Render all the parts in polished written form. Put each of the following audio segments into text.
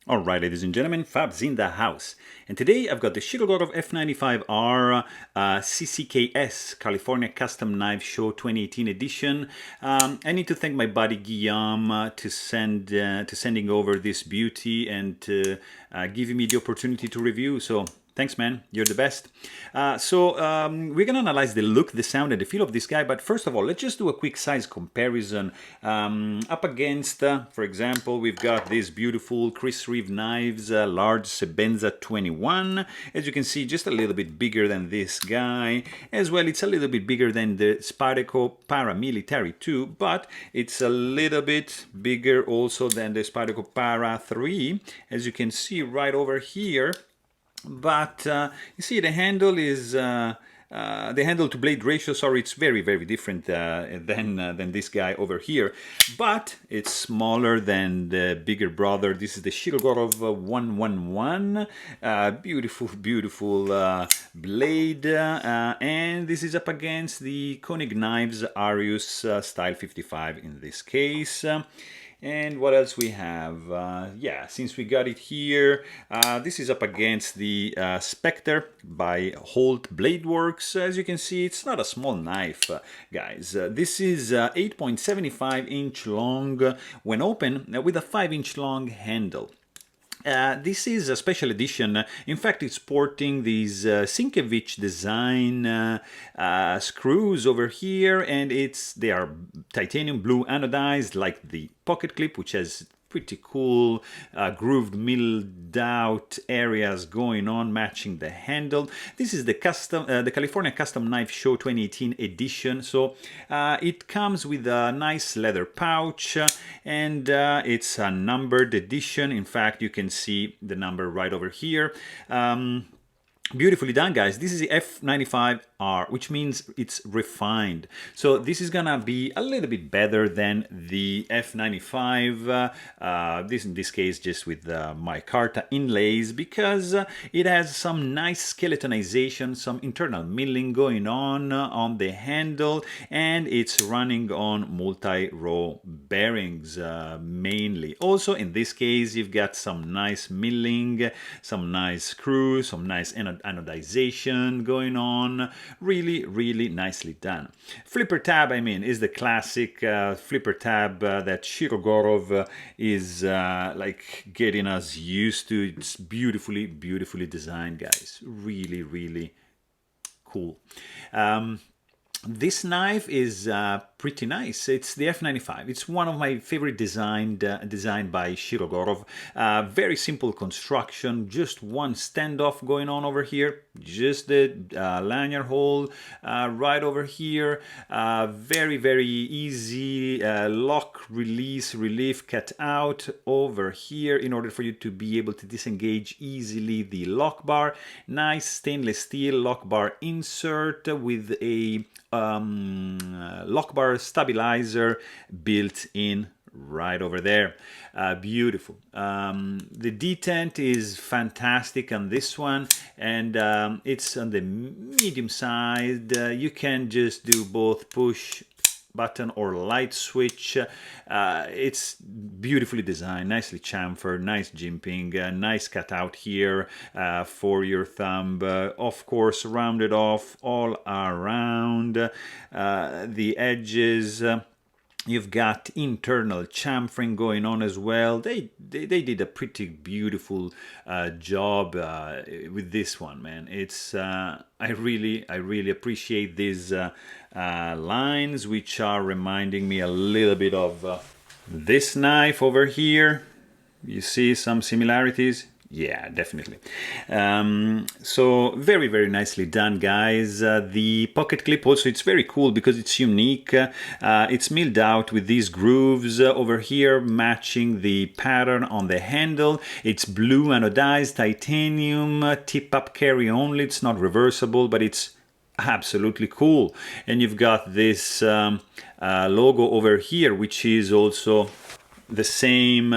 Alright, ladies and gentlemen, Fab's in the house. And today I've got the Shirogorov F95R CCKS California Custom Knife Show 2018 edition. I need to thank my buddy Guillaume to sending over this beauty and giving me the opportunity to review. So thanks, man. You're the best. We're going to analyze the look, the sound, and the feel of this guy. But first of all, let's just do a quick size comparison. Up against, for example, we've got these beautiful Chris Reeve knives, large Sebenza 21. As you can see, just a little bit bigger than this guy. As well, it's a little bit bigger than the Spyderco Paramilitary 2, but it's a little bit bigger also than the Spyderco Para 3. As you can see right over here. But you see, the handle is the handle to blade ratio. Sorry, it's very different than this guy over here. But it's smaller than the bigger brother. This is the Shirogorov 111. Beautiful blade, and this is up against the Koenig Knives Arius Style 55 in this case. And what else we have? Yeah, since we got it here, this is up against the Spectre by Holt Blade Works. As you can see, it's not a small knife, guys. This is 8.75 inch long when open with a 5-inch long handle. This is a special edition. In fact, it's sporting these Sinkevich design screws over here, and they are titanium blue anodized, like the pocket clip, which has pretty cool grooved milled out areas going on, matching the handle. This is the California Custom Knife Show 2018 edition. So it comes with a nice leather pouch, and it's a numbered edition. In fact, you can see the number right over here. Beautifully done, guys. This is the F95R, which means it's refined. So this is gonna be a little bit better than the F95. In this case, just with micarta inlays, because it has some nice skeletonization, some internal milling going on the handle, and it's running on multi-row bearings mainly. Also, in this case, you've got some nice milling, some nice screws, some nice anodization going on. Really nicely done. Flipper tab, I mean, is the classic flipper tab that Shirogorov is like getting us used to. It's beautifully designed, guys. Really cool. This knife is pretty nice. It's the F95. It's one of my favorite designed by Shirogorov. Very simple construction, just one standoff going on over here, just the lanyard hole right over here. Very easy lock, release, relief, cut out over here in order for you to be able to disengage easily the lock bar. Nice stainless steel lock bar insert with a lock bar stabilizer built in right over there. Beautiful. The detent is fantastic on this one, and it's on the medium side. You can just do both push button or light switch. It's beautifully designed, nicely chamfered, nice jimping, nice cutout here for your thumb, of course rounded off all around the edges. You've got internal chamfering going on as well. They did a pretty beautiful job with this one, man. It's I really appreciate these lines, which are reminding me a little bit of this knife over here. You see some similarities? Yeah, definitely. So very nicely done, guys. The pocket clip also, it's very cool because it's unique. It's milled out with these grooves over here, matching the pattern on the handle. It's blue anodized titanium, tip up carry only. It's not reversible, but it's absolutely cool. And you've got this logo over here, which is also the same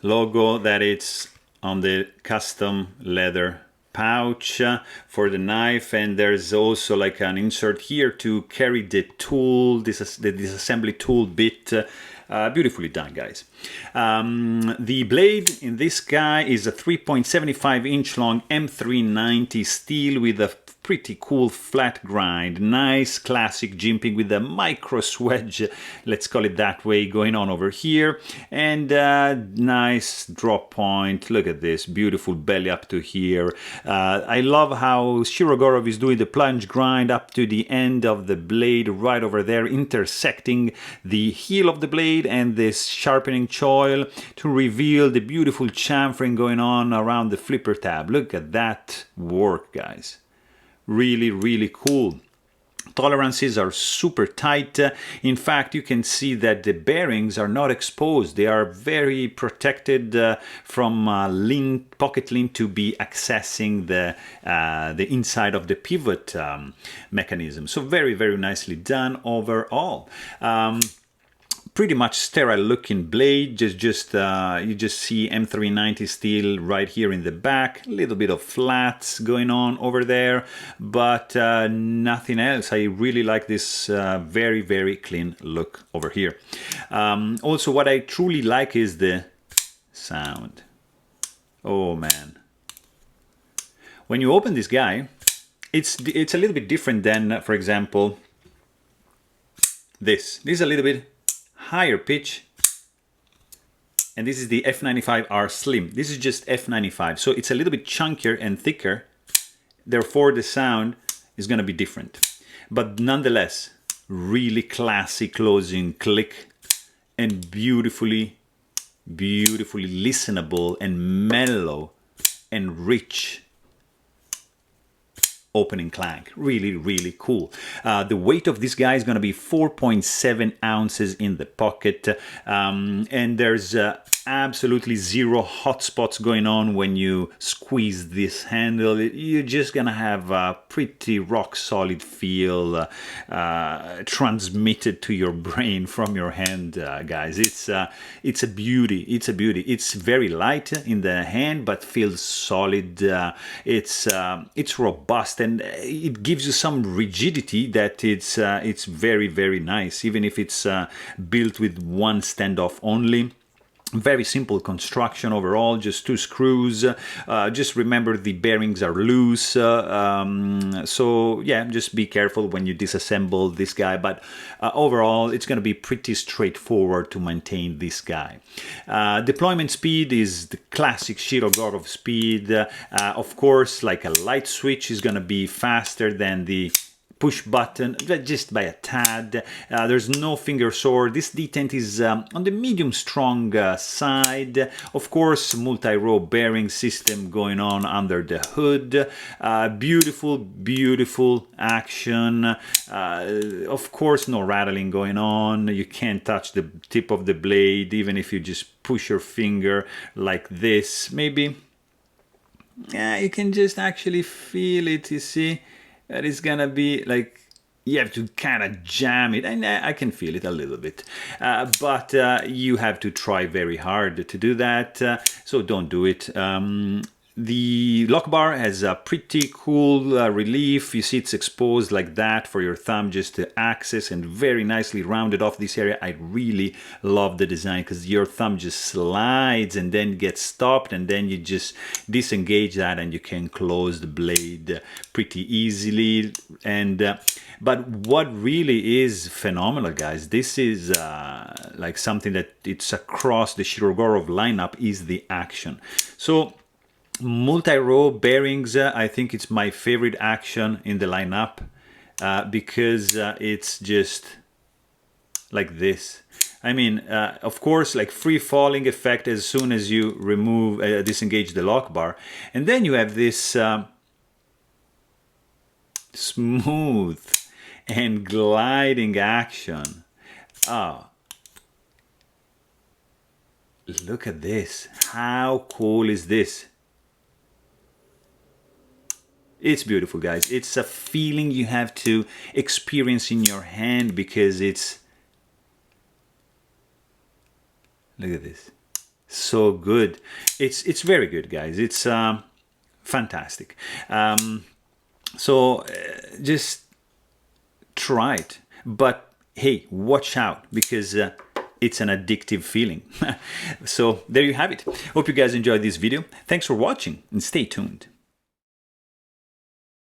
logo that it's on the custom leather pouch for the knife, and there's also like an insert here to carry the tool, the disassembly tool bit Beautifully done, guys. The blade in this guy is a 3.75 inch long M390 steel with a pretty cool flat grind, nice classic jimping with a micro swedge, let's call it that way, going on over here, and nice drop point. Look at this, beautiful belly up to here. I love how Shirogorov is doing the plunge grind up to the end of the blade right over there, intersecting the heel of the blade and this sharpening choil to reveal the beautiful chamfering going on around the flipper tab. Look at that work, guys. Really, really cool. Tolerances are super tight. In fact, you can see that the bearings are not exposed. They are very protected from pocket lint to be accessing the inside of the pivot mechanism. So very, very nicely done overall. Pretty much sterile looking blade, you just see M390 steel right here in the back, a little bit of flats going on over there, but nothing else. I really like this very, very clean look over here. Also, what I truly like is the sound. Oh man. When you open this guy, it's a little bit different than, for example, this. This is a little bit higher pitch, and this is the F95R Slim. This is just F95, so it's a little bit chunkier and thicker, therefore the sound is going to be different, but nonetheless really classy closing click and beautifully listenable and mellow and rich opening clank. Really, really cool. The weight of this guy is going to be 4.7 ounces in the pocket, and there's absolutely zero hot spots going on when you squeeze this handle. You're just gonna have a pretty rock solid feel transmitted to your brain from your hand, guys. It's a beauty. It's a beauty. It's very light in the hand, but feels solid. It's robust, and it gives you some rigidity that it's very, very nice, even if it's built with one standoff only. Very simple construction overall, just 2 screws. Just remember the bearings are loose, so yeah, just be careful when you disassemble this guy, but overall it's going to be pretty straightforward to maintain this guy. Deployment speed is the classic Shirogorov speed. Of course, like a light switch is going to be faster than the push button, just by a tad. There's no finger sword. This detent is on the medium strong side. Of course, multi-row bearing system going on under the hood. Beautiful action. Of course, no rattling going on. You can't touch the tip of the blade, even if you just push your finger like this. Maybe, yeah, you can just actually feel it, you see. That is gonna be like, you have to kind of jam it, and I can feel it a little bit, but you have to try very hard to do that, so don't do it. The lock bar has a pretty cool relief. You see it's exposed like that for your thumb just to access, and very nicely rounded off this area. I really love the design because your thumb just slides and then gets stopped, and then you just disengage that and you can close the blade pretty easily. And but what really is phenomenal, guys, this is like something that it's across the Shirogorov lineup, is the action. So multi-row bearings, I think it's my favorite action in the lineup, because it's just like this. I mean, of course, like free falling effect as soon as you remove, disengage the lock bar, and then you have this smooth and gliding action. Oh, look at this. How cool is this? It's beautiful, guys. It's a feeling you have to experience in your hand, because it's, look at this, so good. It's very good, guys. It's fantastic. So just try it, but hey, watch out, because it's an addictive feeling. So there you have it. Hope you guys enjoyed this video. Thanks for watching and stay tuned.